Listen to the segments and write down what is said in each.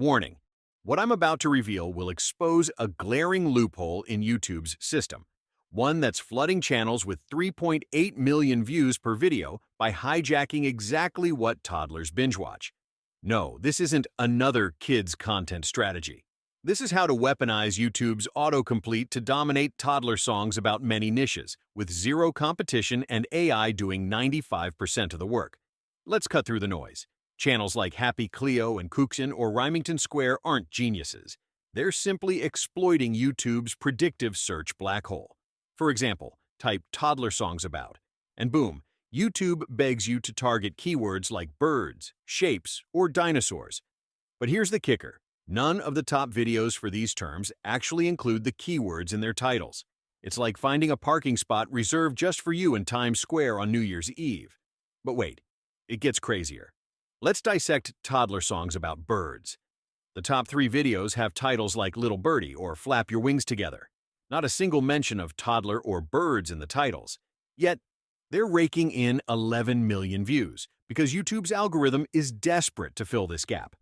Warning: what I'm about to reveal will expose a glaring loophole in YouTube's system, one that's flooding channels with 3.8 million views per video by hijacking exactly what toddlers binge watch. No, this isn't another kids' content strategy. This is how to weaponize YouTube's autocomplete to dominate toddler songs about many niches, with zero competition and AI doing 95% of the work. Let's cut through the noise. Channels like Happy Cleo and Cookson or Rymington Square aren't geniuses. They're simply exploiting YouTube's predictive search black hole. For example, type toddler songs about, and boom, YouTube begs you to target keywords like birds, shapes, or dinosaurs. But here's the kicker. None of the top videos for these terms actually include the keywords in their titles. It's like finding a parking spot reserved just for you in Times Square on New Year's Eve. But wait, it gets crazier. Let's dissect toddler songs about birds. The top 3 videos have titles like Little Birdie or Flap Your Wings Together. Not a single mention of toddler or birds in the titles. Yet, they're raking in 11 million views because YouTube's algorithm is desperate to fill this gap.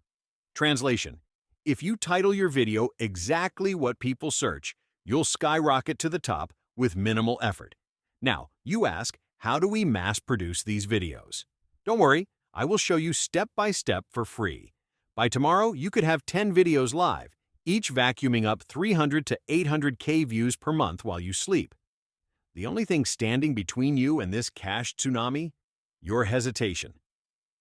Translation: if you title your video exactly what people search, you'll skyrocket to the top with minimal effort. Now, you ask, how do we mass produce these videos? Don't worry, I will show you step by step for free. By tomorrow, you could have 10 videos live, each vacuuming up 300 to 800K views per month while you sleep. The only thing standing between you and this cash tsunami? Your hesitation.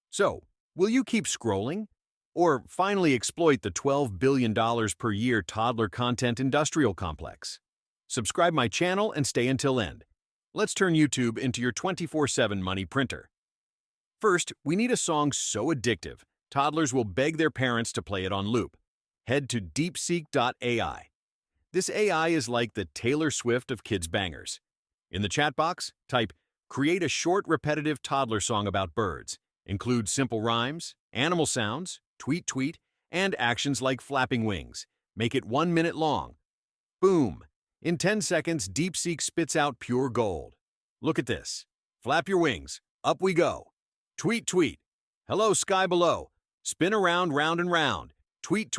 So, will you keep scrolling? Or finally exploit the $12 billion per year toddler content industrial complex? Subscribe my channel and stay until end. Let's turn YouTube into your 24/7 money printer. First, we need a song so addictive, toddlers will beg their parents to play it on loop. Head to Deepseek AI. This AI is like the Taylor Swift of kids' bangers. In the chat box, type, "Create a short, repetitive toddler song about birds." Include simple rhymes, animal sounds, tweet, and actions like flapping wings. Make it 1 minute long. Boom! In 10 seconds, DeepSeek spits out pure gold. Look at this. Flap your wings. Up we go. Tweet. Hello, sky below. Spin around, round and round. Tweet.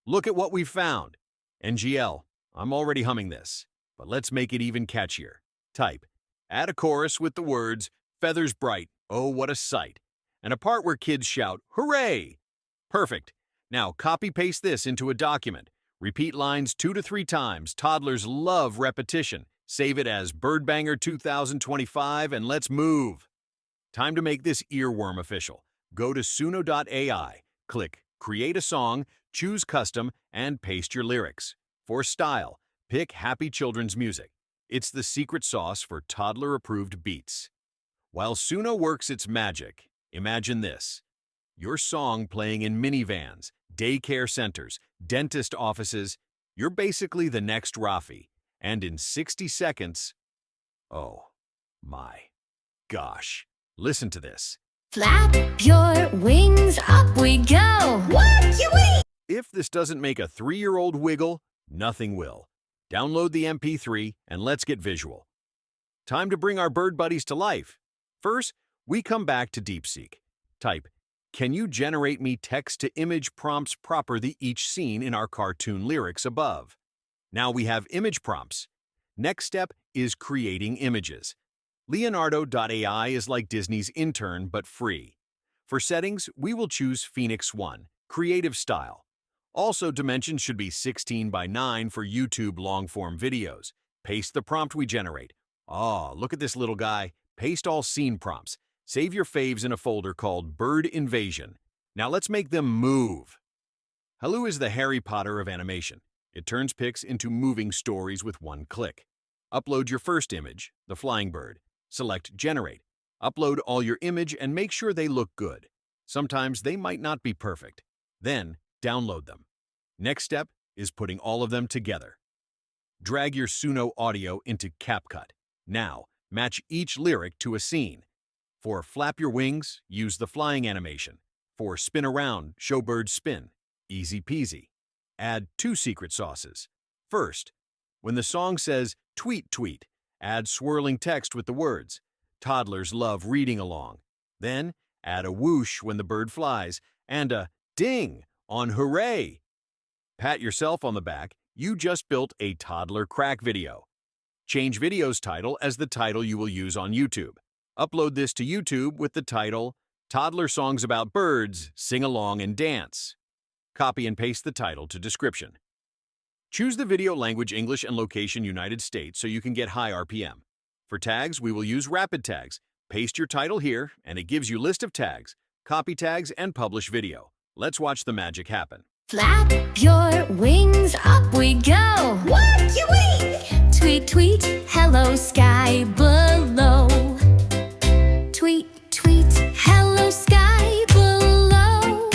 Look at what we found. NGL, I'm already humming this, but let's make it even catchier. Type, add a chorus with the words, feathers bright, oh what a sight, and a part where kids shout, hooray! Perfect. Now copy-paste this into a document. Repeat lines 2 to 3 times. Toddlers love repetition. Save it as Birdbanger 2025 and let's move. Time to make this earworm official. Go to suno.ai, click Create a Song, choose Custom, and paste your lyrics. For style, pick happy children's music. It's the secret sauce for toddler-approved beats. While Suno works its magic, imagine this. Your song playing in minivans, daycare centers, dentist offices. You're basically the next Rafi. And in 60 seconds, oh my gosh, listen to this. Flap your wings, up we go. What you mean? If this doesn't make a 3-year-old wiggle, nothing will. Download the MP3 and let's get visual. Time to bring our bird buddies to life. First, we come back to DeepSeek. Type, can you generate me text-to-image prompts proper to each scene in our cartoon lyrics above? Now we have image prompts. Next step is creating images. Leonardo.ai is like Disney's intern, but free. For settings, we will choose Phoenix 1, Creative Style. Also, dimensions should be 16 by 9 for YouTube long-form videos. Paste the prompt we generate. Oh, look at this little guy. Paste all scene prompts. Save your faves in a folder called Bird Invasion. Now let's make them move. hailou is the Harry Potter of animation. It turns pics into moving stories with one click. Upload your first image, the flying bird. Select Generate. Upload all your image and make sure they look good. Sometimes they might not be perfect. Then, download them. Next step is putting all of them together. Drag your Suno audio into CapCut. Now, match each lyric to a scene. For Flap Your Wings, use the flying animation. For Spin Around, show birds spin. Easy peasy. Add 2 secret sauces. First, when the song says tweet, add swirling text with the words. Toddlers love reading along. Then, add a whoosh when the bird flies and a ding on hooray! Pat yourself on the back, you just built a toddler crack video. Change video's title as the title you will use on YouTube. Upload this to YouTube with the title, Toddler Songs About Birds, Sing Along and Dance. Copy and paste the title to description. Choose the video language English and location United States so you can get high RPM. For tags, we will use rapid tags. Paste your title here, and it gives you list of tags. Copy tags and publish video. Let's watch the magic happen. Flap your wings, up we go. What you wing? Tweet, tweet, hello sky below. Tweet, tweet, hello sky below.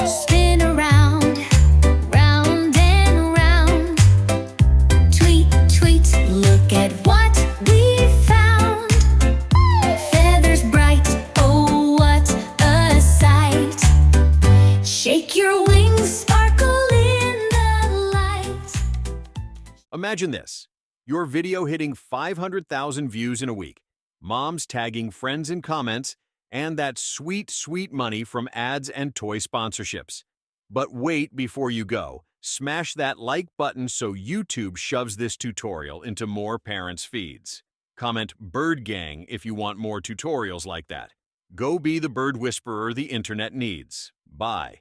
Spin around, round and round. Tweet, tweet, look at what we found. Feathers bright, oh what a sight. Shake your wings, sparkle in the light. Imagine this, your video hitting 500,000 views in a week, moms tagging friends in comments, and that sweet, sweet money from ads and toy sponsorships. But wait before you go. Smash that like button so YouTube shoves this tutorial into more parents' feeds. Comment Bird Gang if you want more tutorials like that. Go be the bird whisperer the internet needs. Bye.